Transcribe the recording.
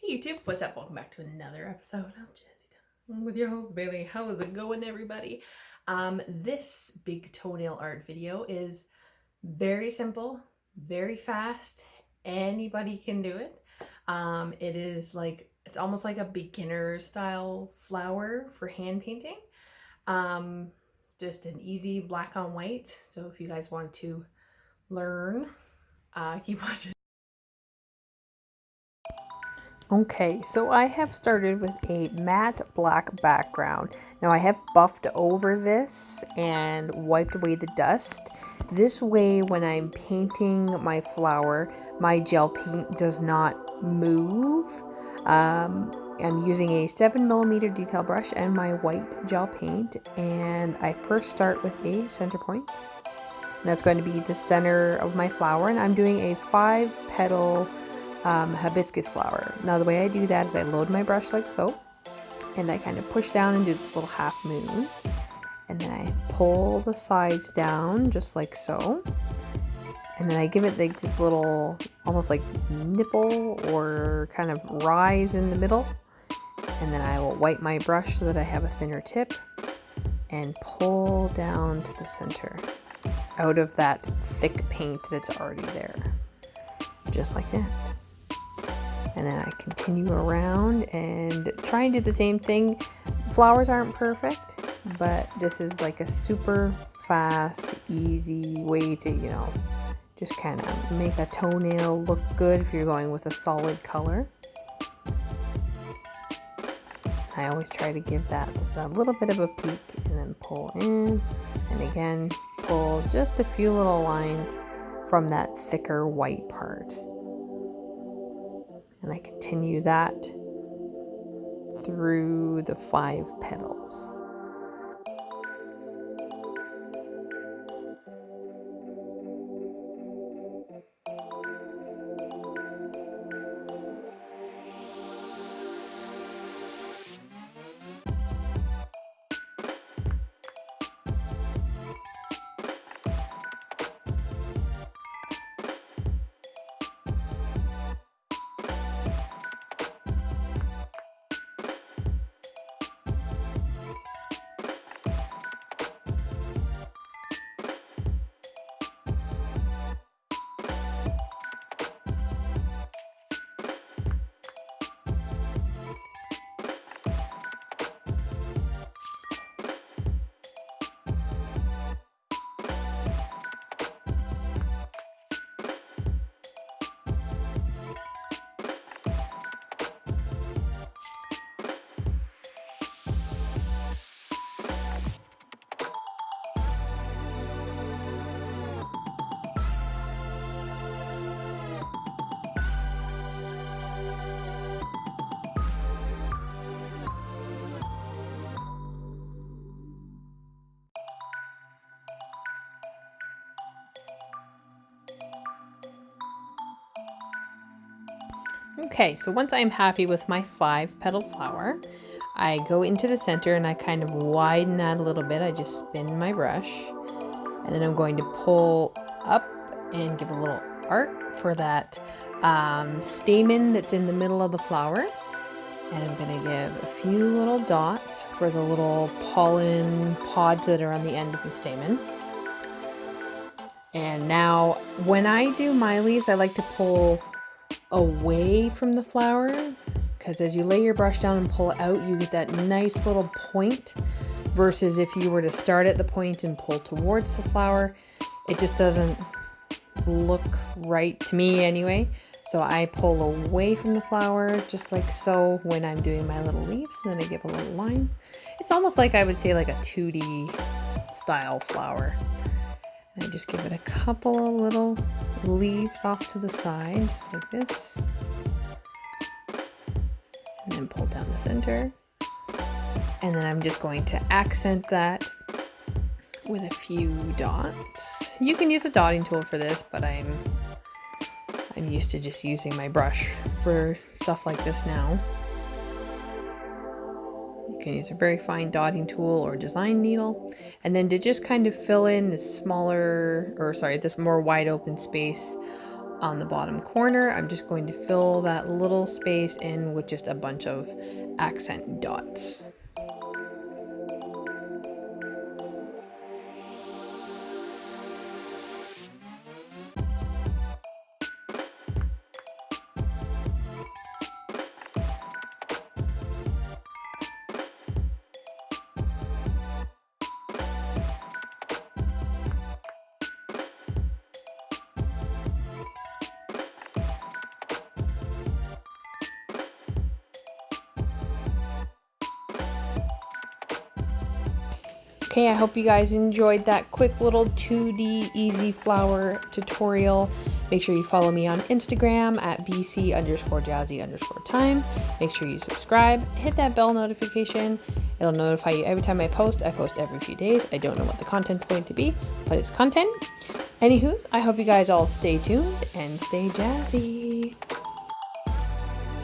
Hey YouTube, what's up? Welcome back to another episode of Jazzy Time with your host Bailey. How is it going, everybody? This big toenail art video is very simple, very fast. Anybody can do it. It is like, it's almost like a beginner style flower for hand painting. Just an easy black on white. So if you guys want to learn, keep watching. Okay, so I have started with a matte black background. Now I have buffed over this and wiped away the dust. This way when I'm painting my flower, my gel paint does not move. I'm using a 7mm detail brush and my white gel paint, and I first start with a center point. That's going to be the center of my flower, and I'm doing a 5-petal hibiscus flower. Now the way I do that is I load my brush like so, and I kind of push down and do this little half moon, and then I pull the sides down just like so, and then I give it like this little almost like nipple or kind of rise in the middle, and then I will wipe my brush so that I have a thinner tip and pull down to the center out of that thick paint that's already there, just like that. And then I continue around and try and do the same thing. Flowers aren't perfect, but this is like a super fast, easy way to, you know, just kind of make a toenail look good if you're going with a solid color. I always try to give that just a little bit of a peek and then pull in, and again pull just a few little lines from that thicker white part. And I continue that through the 5 petals. Okay, so once I'm happy with my 5-petal flower, I go into the center and I kind of widen that a little bit. I just spin my brush, and then I'm going to pull up and give a little arc for that stamen that's in the middle of the flower. And I'm going to give a few little dots for the little pollen pods that are on the end of the stamen. And now when I do my leaves, I like to pull away from the flower, because as you lay your brush down and pull it out, you get that nice little point, versus if you were to start at the point and pull towards the flower, it just doesn't look right to me anyway. So I pull away from the flower just like so when I'm doing my little leaves, and then I give a little line. It's almost like, I would say, like a 2D style flower. I just give it a couple of little leaves off to the side, just like this. And then pull down the center. And then I'm just going to accent that with a few dots. You can use a dotting tool for this, but I'm used to just using my brush for stuff like this now. You can use a very fine dotting tool or design needle, and then to just kind of fill in this smaller, or sorry, this more wide open space on the bottom corner, I'm just going to fill that little space in with just a bunch of accent dots. Okay, I hope you guys enjoyed that quick little 2D easy flower tutorial. Make sure you follow me on Instagram at bc_jazzy_time. Make sure you subscribe, hit that bell notification. It'll notify you every time I post. I post every few days. I don't know what the content's going to be, but it's content. Anywho's, I hope you guys all stay tuned and stay jazzy.